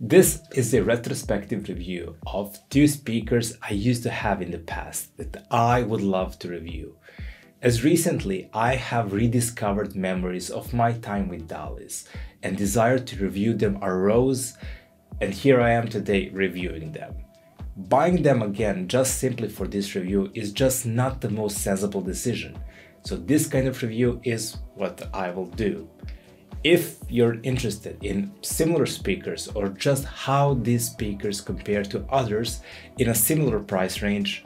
This is a retrospective review of two speakers I used to have in the past that I would love to review. As recently, I have rediscovered memories of my time with Dalis and desire to review them arose, and here I am today reviewing them. Buying them again just simply for this review is just not the most sensible decision, so this kind of review is what I will do. If you're interested in similar speakers or just how these speakers compare to others in a similar price range,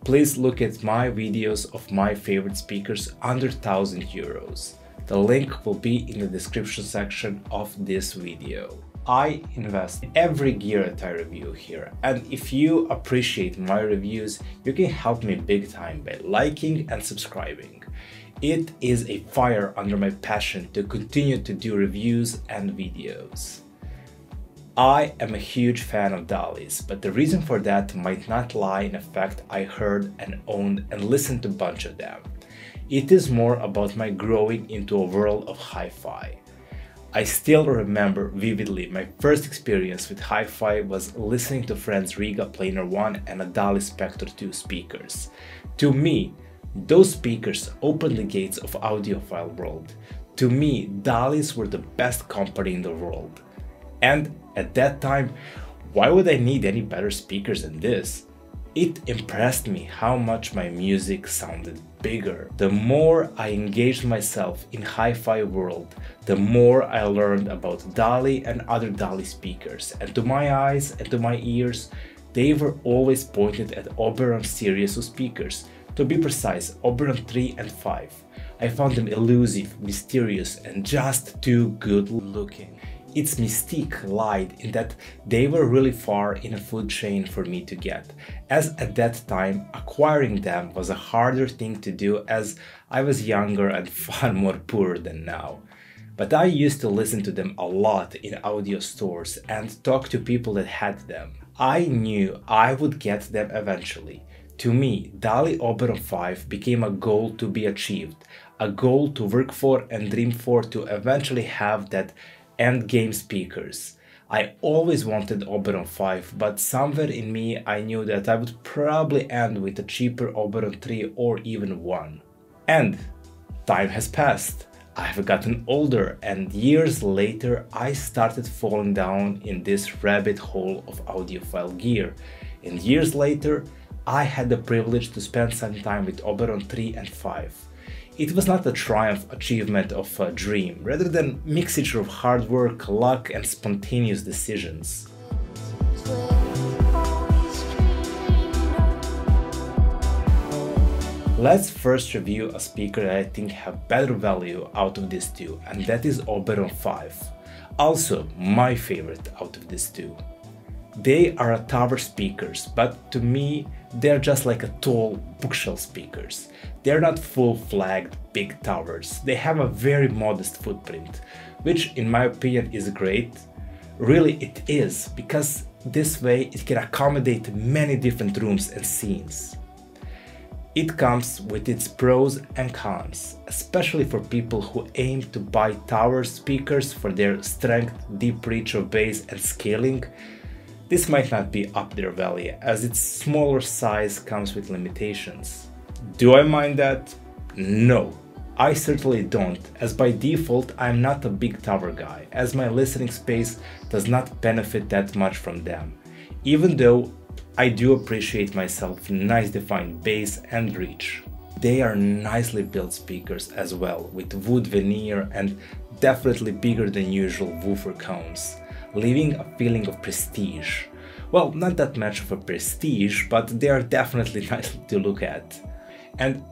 please look at my videos of my favorite speakers under 1000 euros. The link will be in the description section of this video. I invest in every gear that I review here, and if you appreciate my reviews, you can help me big time by liking and subscribing. It is a fire under my passion to continue to do reviews and videos. I am a huge fan of Dalis, but the reason for that might not lie in the fact I heard and owned and listened to a bunch of them. It is more about my growing into a world of hi-fi. I still remember vividly my first experience with hi-fi was listening to friends Riga Planar 1 and a Dali Spectre 2 speakers. To me, those speakers opened the gates of audiophile world. To me, Dalis were the best company in the world. And at that time, why would I need any better speakers than this? It impressed me how much my music sounded bigger. The more I engaged myself in hi-fi world, the more I learned about Dali and other Dali speakers, and to my eyes and to my ears, they were always pointed at Oberon series of speakers. To be precise, Oberon 3 and 5. I found them elusive, mysterious, and just too good looking. Its mystique lied in that they were really far in a food chain for me to get, as at that time acquiring them was a harder thing to do as I was younger and far more poor than now. But I used to listen to them a lot in audio stores and talk to people that had them. I knew I would get them eventually. To me, Dali Oberon 5 became a goal to be achieved, a goal to work for and dream for to eventually have that endgame speakers. I always wanted Oberon 5, but somewhere in me I knew that I would probably end with a cheaper Oberon 3 or even 1. And time has passed. I've gotten older, and years later I started falling down in this rabbit hole of audiophile gear. And years later I had the privilege to spend some time with Oberon 3 and 5. It was not a triumph achievement of a dream, rather than mixture of hard work, luck and spontaneous decisions. Let's first review a speaker that I think have better value out of these two, and that is Oberon 5. Also my favorite out of these two. They are tower speakers, but to me they're just like a tall bookshelf speakers. They're not full-flagged big towers. They have a very modest footprint, which in my opinion is great. Really it is, because this way it can accommodate many different rooms and scenes. It comes with its pros and cons, especially for people who aim to buy tower speakers for their strength, deep reach of bass and scaling. This might not be up their valley, as its smaller size comes with limitations. Do I mind that? No, I certainly don't, as by default I'm not a big tower guy, as my listening space does not benefit that much from them, even though I do appreciate myself nice defined bass and reach. They are nicely built speakers as well, with wood veneer and definitely bigger than usual woofer cones, leaving a feeling of prestige. Well, not that much of a prestige, but they are definitely nice to look at. And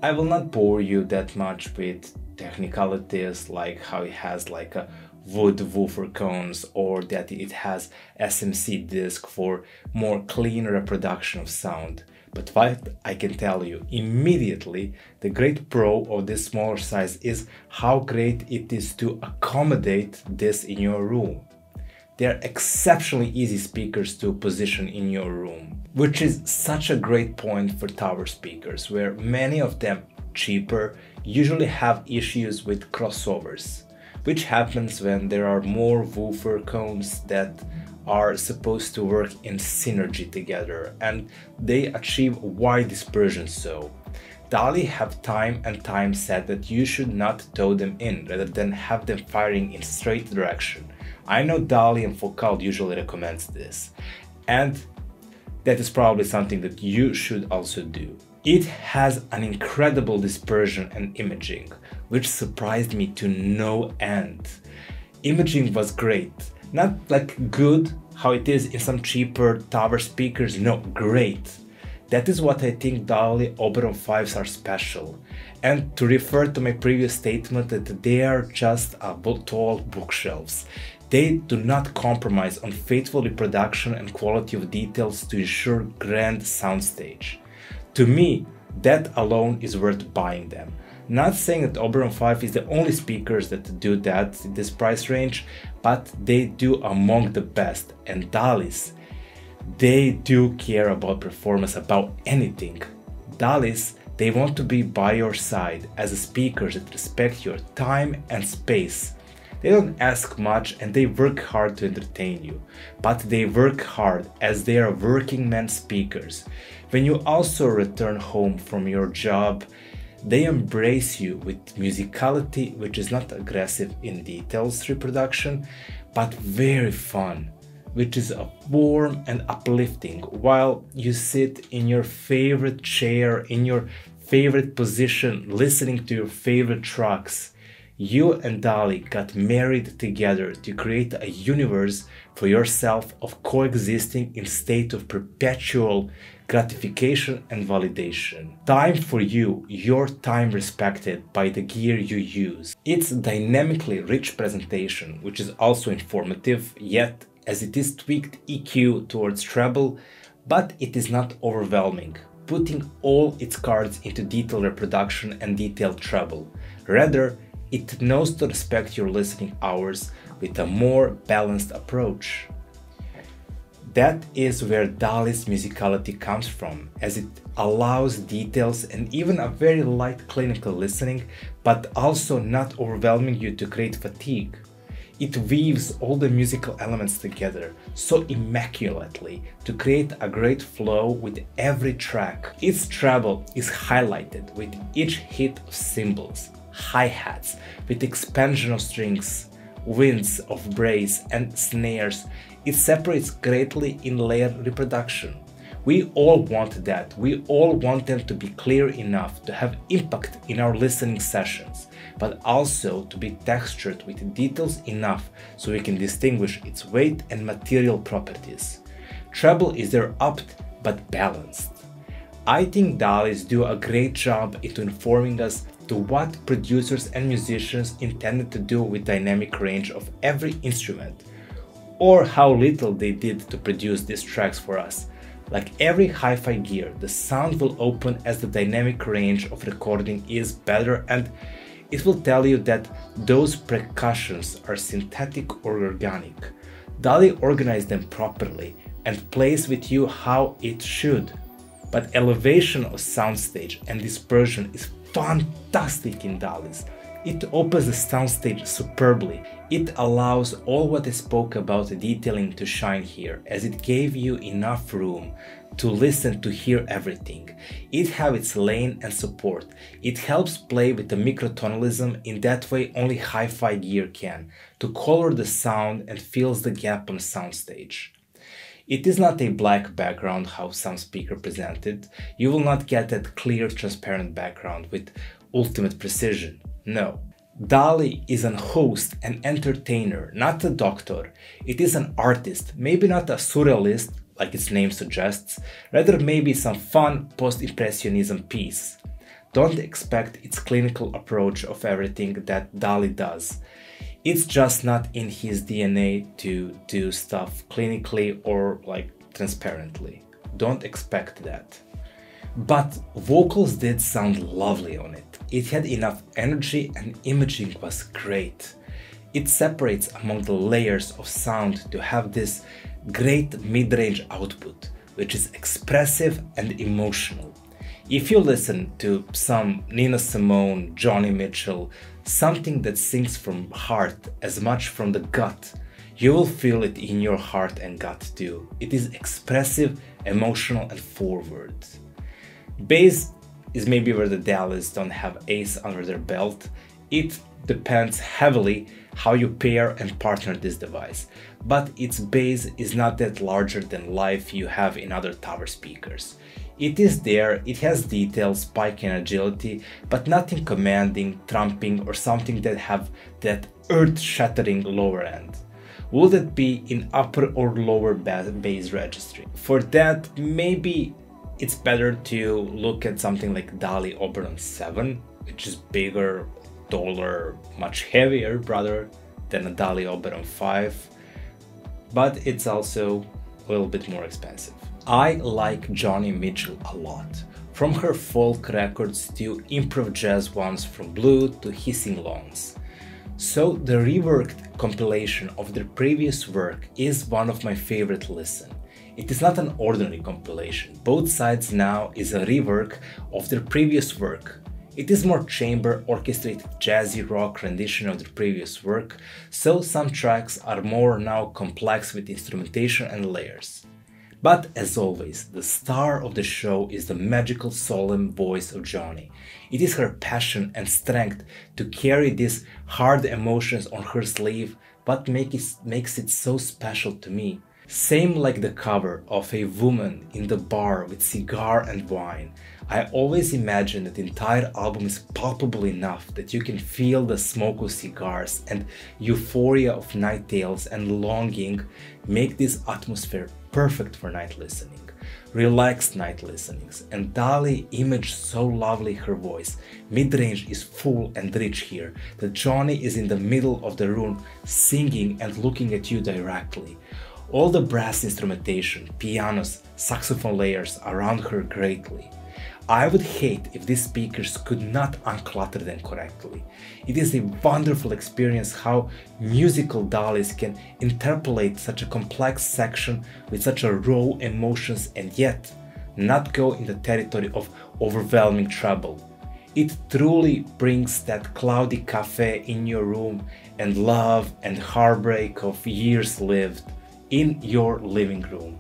I will not bore you that much with technicalities like how it has like a wood woofer cones or that it has SMC disc for more clean reproduction of sound. But what I can tell you immediately, the great pro of this smaller size is how great it is to accommodate this in your room. They are exceptionally easy speakers to position in your room, which is such a great point for tower speakers, where many of them cheaper usually have issues with crossovers, which happens when there are more woofer cones that are supposed to work in synergy together, and they achieve wide dispersion so. Dali have time and time said that you should not tow them in rather than have them firing in straight direction. I know Dali and Foucault usually recommends this, and that is probably something that you should also do. It has an incredible dispersion and imaging, which surprised me to no end. Imaging was great, not like good, how it is in some cheaper tower speakers, no, great. That is what I think Dali Oberon 5s are special. And to refer to my previous statement that they are just tall bookshelves. They do not compromise on faithful reproduction and quality of details to ensure grand soundstage. To me, that alone is worth buying them. Not saying that Oberon 5 is the only speakers that do that in this price range, but they do among the best, and Dalis, they do care about performance about anything. Dalis, they want to be by your side as a speakers that respect your time and space. They don't ask much and they work hard to entertain you, but they work hard as they are working man speakers. When you also return home from your job, they embrace you with musicality, which is not aggressive in details reproduction, but very fun, which is warm and uplifting while you sit in your favorite chair, in your favorite position, listening to your favorite tracks. You and Dali got married together to create a universe for yourself of coexisting in state of perpetual gratification and validation. Time for you, your time respected by the gear you use. It's dynamically rich presentation, which is also informative, yet as it is tweaked EQ towards treble, but it is not overwhelming, putting all its cards into detailed reproduction and detailed treble. Rather, it knows to respect your listening hours with a more balanced approach. That is where Dali's musicality comes from, as it allows details and even a very light clinical listening, but also not overwhelming you to create fatigue. It weaves all the musical elements together so immaculately to create a great flow with every track. Its treble is highlighted with each hit of cymbals, hi-hats, with expansion of strings, winds of brass and snares. It separates greatly in layered reproduction. We all want that. We all want them to be clear enough to have impact in our listening sessions, but also to be textured with details enough so we can distinguish its weight and material properties. Treble is there upped but balanced. I think Dalis do a great job into informing us to what producers and musicians intended to do with dynamic range of every instrument, or how little they did to produce these tracks for us. Like every hi-fi gear, the sound will open as the dynamic range of recording is better, and it will tell you that those percussions are synthetic or organic. Dali organized them properly and plays with you how it should. But elevation of soundstage and dispersion is fantastic in Dalis. It opens the soundstage superbly. It allows all what I spoke about the detailing to shine here, as it gave you enough room to listen, to hear everything. It have its lane and support. It helps play with the microtonalism in that way only hi-fi gear can, to color the sound and fills the gap on soundstage. It is not a black background how some speaker presented. You will not get that clear transparent background with ultimate precision. No. Dali is an host and entertainer, not a doctor. It is an artist, maybe not a surrealist like its name suggests, rather maybe some fun post-impressionism piece. Don't expect its clinical approach of everything that Dali does. It's just not in his DNA to do stuff clinically or like transparently. Don't expect that. But vocals did sound lovely on it. It had enough energy and imaging was great. It separates among the layers of sound to have this great mid-range output, which is expressive and emotional. If you listen to some Nina Simone, Johnny Mitchell, something that sings from heart as much from the gut, You will feel it in your heart and gut too. It is expressive, emotional and forward. Bass is maybe where the Dalis don't have ace under their belt. It depends heavily how you pair and partner this device, but its bass is not that larger than life you have in other tower speakers. It is there, it has detail, spike and agility, but nothing commanding, trumping or something that have that earth-shattering lower end. Would it be in upper or lower bass registry? For that, maybe it's better to look at something like Dali Oberon 7, which is bigger, taller, much heavier rather than a Dali Oberon 5, but it's also a little bit more expensive. I like Joni Mitchell a lot, from her folk records to improv jazz ones, from Blue to Hissing Lawns. So the reworked compilation of their previous work is one of my favorite listen. It is not an ordinary compilation. Both Sides Now is a rework of their previous work. It is more chamber, orchestrated, jazzy rock rendition of their previous work, so some tracks are more now complex with instrumentation and layers. But as always, the star of the show is the magical solemn voice of Joni. It is her passion and strength to carry these hard emotions on her sleeve, but makes it so special to me. Same like the cover of a woman in the bar with cigar and wine. I always imagine that the entire album is palpable enough that you can feel the smoke of cigars and euphoria of night tales and longing make this atmosphere perfect for night listening. Relaxed night listenings, and Dali imaged so lovely her voice. Mid-range is full and rich here, that Joni is in the middle of the room singing and looking at you directly. All the brass instrumentation, pianos, saxophone layers around her greatly. I would hate if these speakers could not unclutter them correctly. It is a wonderful experience how musical Dalis can interpolate such a complex section with such a raw emotions and yet not go in the territory of overwhelming treble. It truly brings that cloudy cafe in your room and love and heartbreak of years lived in your living room.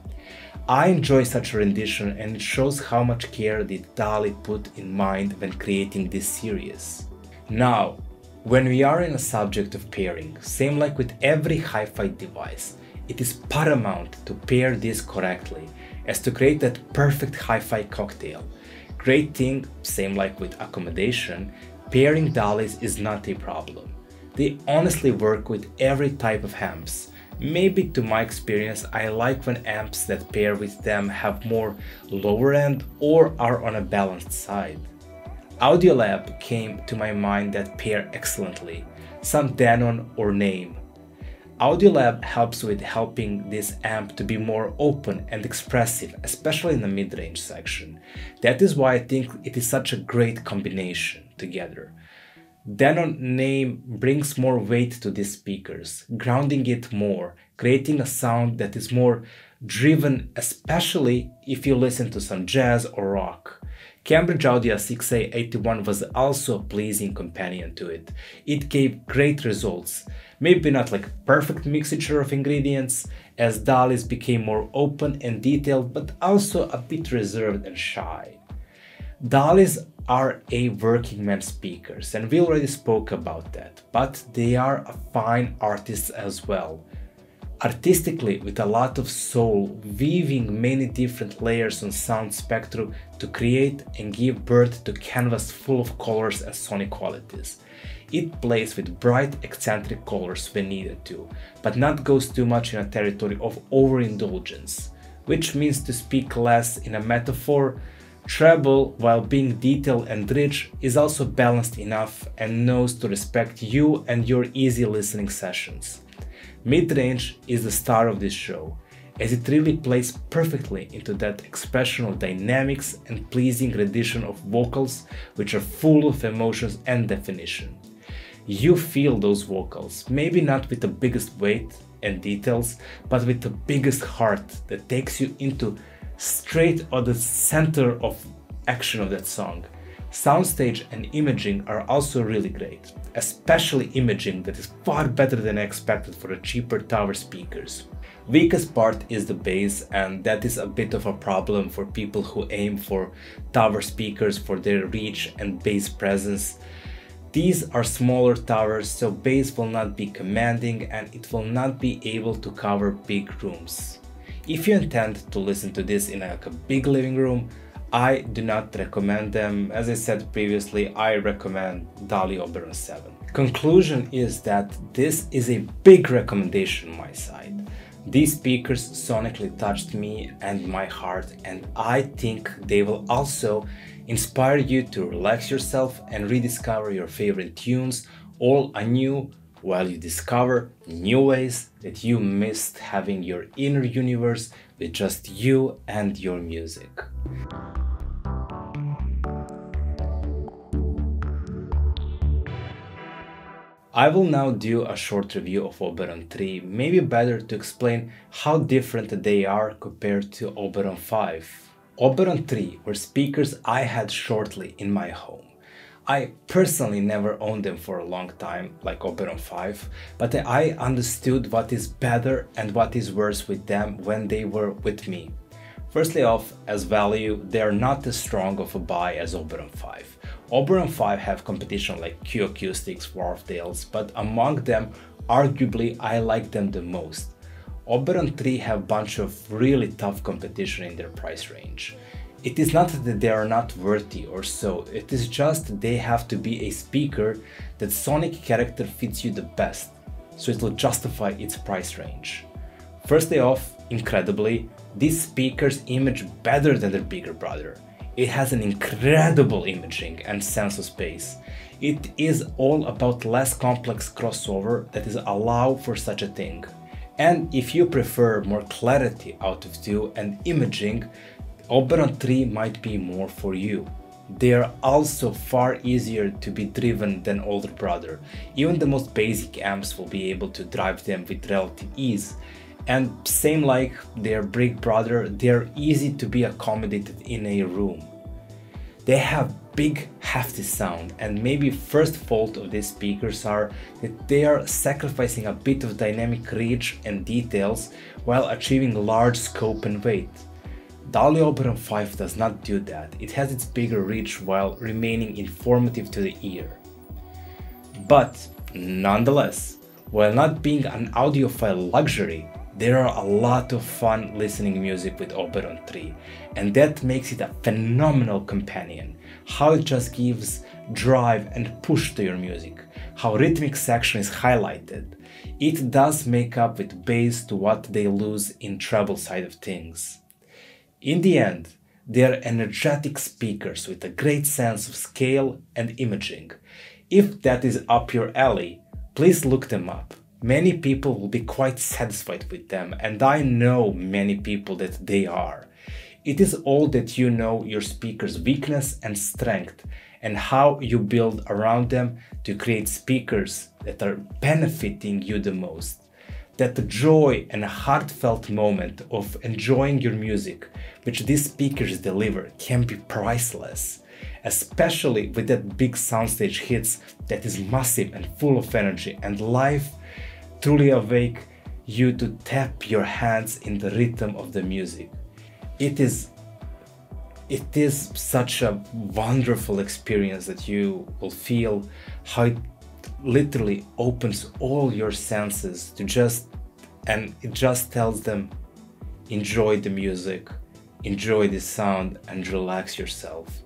I enjoy such a rendition and it shows how much care did Dali put in mind when creating this series. Now, when we are in a subject of pairing, same like with every hi-fi device, it is paramount to pair this correctly as to create that perfect hi-fi cocktail. Great thing, same like with Accommodation, pairing Dalis is not a problem. They honestly work with every type of amps. Maybe to my experience, I like when amps that pair with them have more lower end or are on a balanced side. Audiolab came to my mind that pair excellently, some Denon or Name. Audiolab helps with helping this amp to be more open and expressive, especially in the mid-range section. That is why I think it is such a great combination together. Denon Name brings more weight to these speakers, grounding it more, creating a sound that is more driven, especially if you listen to some jazz or rock. Cambridge Audio 6A81 was also a pleasing companion to it. It gave great results, maybe not like a perfect mixture of ingredients, as Dalis became more open and detailed, but also a bit reserved and shy. Dalis are a working man speakers, and we already spoke about that, but they are a fine artists as well. Artistically, with a lot of soul, weaving many different layers on sound spectrum to create and give birth to canvas full of colors and sonic qualities. It plays with bright eccentric colors when needed to, but not goes too much in a territory of overindulgence, which means to speak less in a metaphor. Treble, while being detailed and rich, is also balanced enough and knows to respect you and your easy listening sessions. Mid-range is the star of this show, as it really plays perfectly into that expression of dynamics and pleasing rendition of vocals which are full of emotions and definition. You feel those vocals, maybe not with the biggest weight and details, but with the biggest heart that takes you into straight on the center of action of that song, Soundstage and imaging are also really great, especially imaging that is far better than I expected for the cheaper tower speakers. Weakest part is the bass, and that is a bit of a problem for people who aim for tower speakers for their reach and bass presence. These are smaller towers, so bass will not be commanding and it will not be able to cover big rooms. If you intend to listen to this in like a big living room, I do not recommend them. As I said previously, I recommend Dali Oberon 7. Conclusion is that this is a big recommendation on my side. These speakers sonically touched me and my heart, and I think they will also inspire you to relax yourself and rediscover your favorite tunes all anew while you discover new ways that you missed having your inner universe with just you and your music. I will now do a short review of Oberon 3, maybe better to explain how different they are compared to Oberon 5. Oberon 3 were speakers I had shortly in my home. I personally never owned them for a long time, like Oberon 5, but I understood what is better and what is worse with them when they were with me. Firstly off, as value, they are not as strong of a buy as Oberon 5. Oberon 5 have competition like Q Acoustics, Wharfdales, but among them, arguably I like them the most. Oberon 3 have bunch of really tough competition in their price range. It is not that they are not worthy or so, it is just they have to be a speaker that sonic character fits you the best, so it will justify its price range. Firstly off, incredibly, these speakers image better than their bigger brother. It has an incredible imaging and sense of space. It is all about less complex crossover that is allowed for such a thing. And if you prefer more clarity out of 2 and imaging, Oberon 3 might be more for you. They are also far easier to be driven than older brother. Even the most basic amps will be able to drive them with relative ease. And same like their big brother, they are easy to be accommodated in a room. They have big hefty sound, and maybe first fault of these speakers are that they are sacrificing a bit of dynamic reach and details while achieving large scope and weight. Dali Oberon 5 does not do that. It has its bigger reach while remaining informative to the ear. But nonetheless, while not being an audiophile luxury, there are a lot of fun listening music with Oberon 3, and that makes it a phenomenal companion. How it just gives drive and push to your music, how rhythmic section is highlighted. It does make up with bass to what they lose in treble side of things. In the end, they are energetic speakers with a great sense of scale and imaging. If that is up your alley, please look them up. Many people will be quite satisfied with them, and I know many people that they are. It is all that you know your speaker's weakness and strength, and how you build around them to create speakers that are benefiting you the most. That joy and heartfelt moment of enjoying your music, which these speakers deliver, can be priceless. Especially with that big soundstage hits that is massive and full of energy, and live truly awake you to tap your hands in the rhythm of the music. It is such a wonderful experience that you will feel how it literally opens all your senses to and it just tells them, enjoy the music, enjoy the sound, and relax yourself.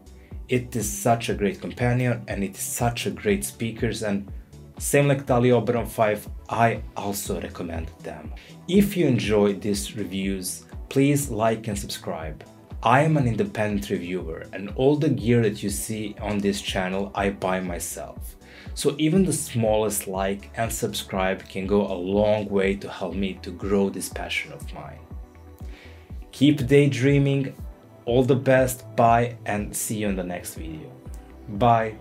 It is such a great companion, and it is such a great speakers, and same like Dali Oberon 5, I also recommend them. If you enjoy these reviews, please like and subscribe. I am an independent reviewer, and all the gear that you see on this channel I buy myself. So even the smallest like and subscribe can go a long way to help me to grow this passion of mine. Keep daydreaming, all the best, bye, and see you in the next video. Bye.